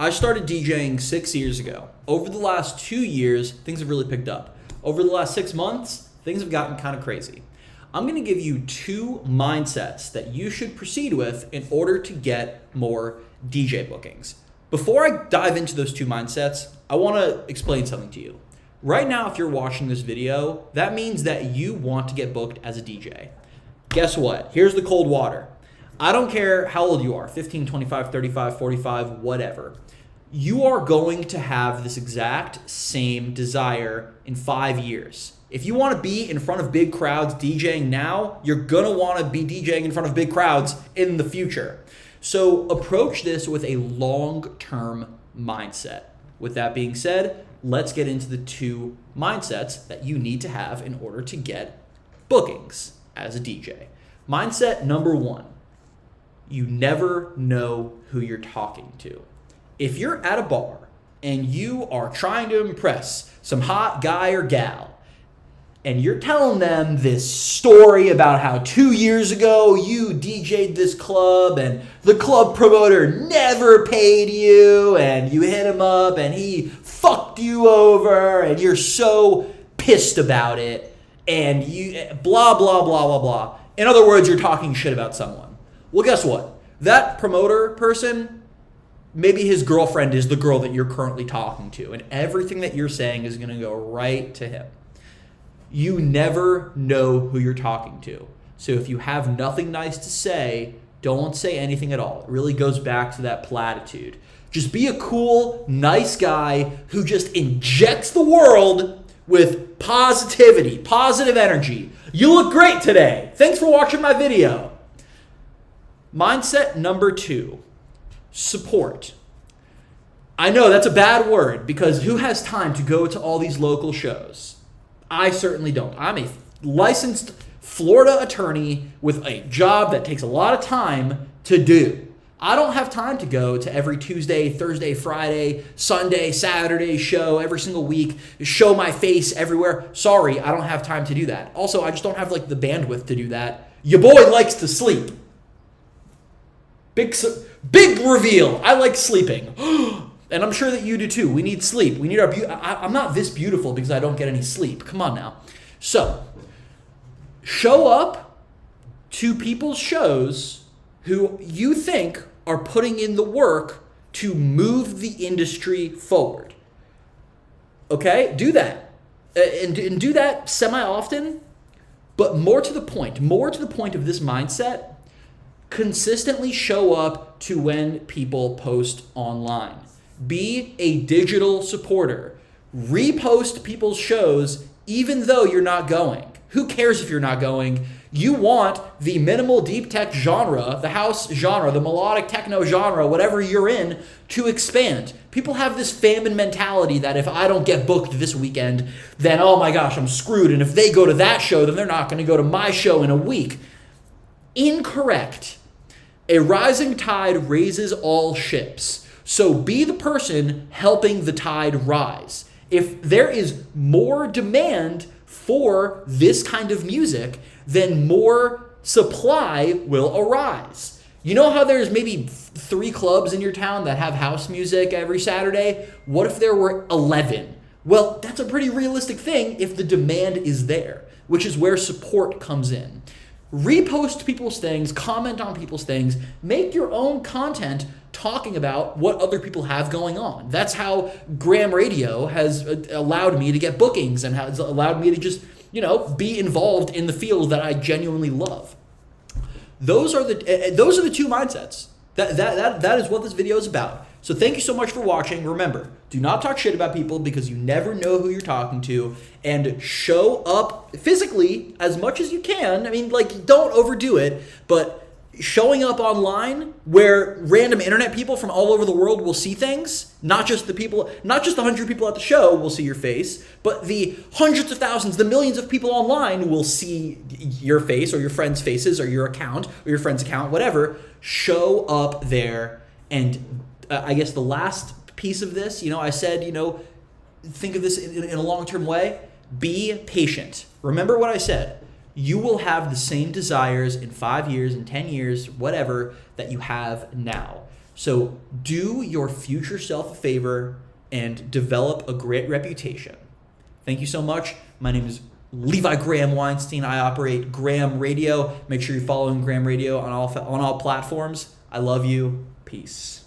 I started DJing 6 years ago. Over the last 2 years, things have really picked up. Over the last 6 months, things have gotten kind of crazy. I'm going to give you 2 mindsets that you should proceed with in order to get more DJ bookings. Before I dive into those 2 mindsets, I want to explain something to you. Right now, if you're watching this video, that means that you want to get booked as a DJ. Guess what? Here's the cold water. I don't care how old you are, 15, 25, 35, 45, whatever. You are going to have this exact same desire in 5 years. If you want to be in front of big crowds DJing now, you're going to want to be DJing in front of big crowds in the future. So approach this with a long-term mindset. With that being said, let's get into the 2 mindsets that you need to have in order to get bookings as a DJ. Mindset number 1, you never know who you're talking to. If you're at a bar and you are trying to impress some hot guy or gal, and you're telling them this story about how 2 years ago you DJ'd this club and the club promoter never paid you and you hit him up and he fucked you over and you're so pissed about it and you blah, blah, blah, blah, blah. In other words, you're talking shit about someone. Well, guess what? That promoter person, maybe his girlfriend is the girl that you're currently talking to, and everything that you're saying is going to go right to him. You never know who you're talking to. So if you have nothing nice to say, don't say anything at all. It really goes back to that platitude. Just be a cool, nice guy who just injects the world with positivity, positive energy. You look great today. Thanks for watching my video. Mindset number 2, support. I know that's a bad word because who has time to go to all these local shows? I certainly don't. I'm a licensed Florida attorney with a job that takes a lot of time to do. I don't have time to go to every Tuesday, Thursday, Friday, Sunday, Saturday show every single week, show my face everywhere. Sorry, I don't have time to do that. Also, I just don't have the bandwidth to do that. Your boy likes to sleep. Big reveal. I like sleeping. And I'm sure that you do too. We need sleep. We need our I'm not this beautiful because I don't get any sleep. Come on now. So, show up to people's shows who you think are putting in the work to move the industry forward. Okay? Do that. And do that semi-often, but more to the point of this mindset, consistently show up to when people post online. Be a digital supporter. Repost people's shows even though you're not going. Who cares if you're not going? You want the minimal deep tech genre, the house genre, the melodic techno genre, whatever you're in, to expand. People have this famine mentality that if I don't get booked this weekend, then oh my gosh, I'm screwed. And if they go to that show, then they're not going to go to my show in a week. Incorrect. A rising tide raises all ships. So be the person helping the tide rise. If there is more demand for this kind of music, then more supply will arise. You know how there's maybe 3 clubs in your town that have house music every Saturday? What if there were 11? Well, that's a pretty realistic thing if the demand is there, which is where support comes in. Repost people's things, comment on people's things, make your own content talking about what other people have going on. That's how Graham Radio has allowed me to get bookings and has allowed me to just, be involved in the field that I genuinely love. Those are the 2 mindsets. That is what this video is about. So thank you so much for watching. Remember, do not talk shit about people because you never know who you're talking to, and show up physically as much as you can. I mean, don't overdo it, but showing up online where random internet people from all over the world will see things, not just the 100 people at the show will see your face, but the hundreds of thousands, the millions of people online will see your face or your friends' faces or your account or your friend's account, whatever. Show up there. And I guess the last piece of this, I said, think of this in a long-term way. Be patient. Remember what I said. You will have the same desires in 5 years, in 10 years, whatever, that you have now. So do your future self a favor and develop a great reputation. Thank you so much. My name is Levi Graham Weinstein. I operate Graham Radio. Make sure you're following Graham Radio on all platforms. I love you. Peace.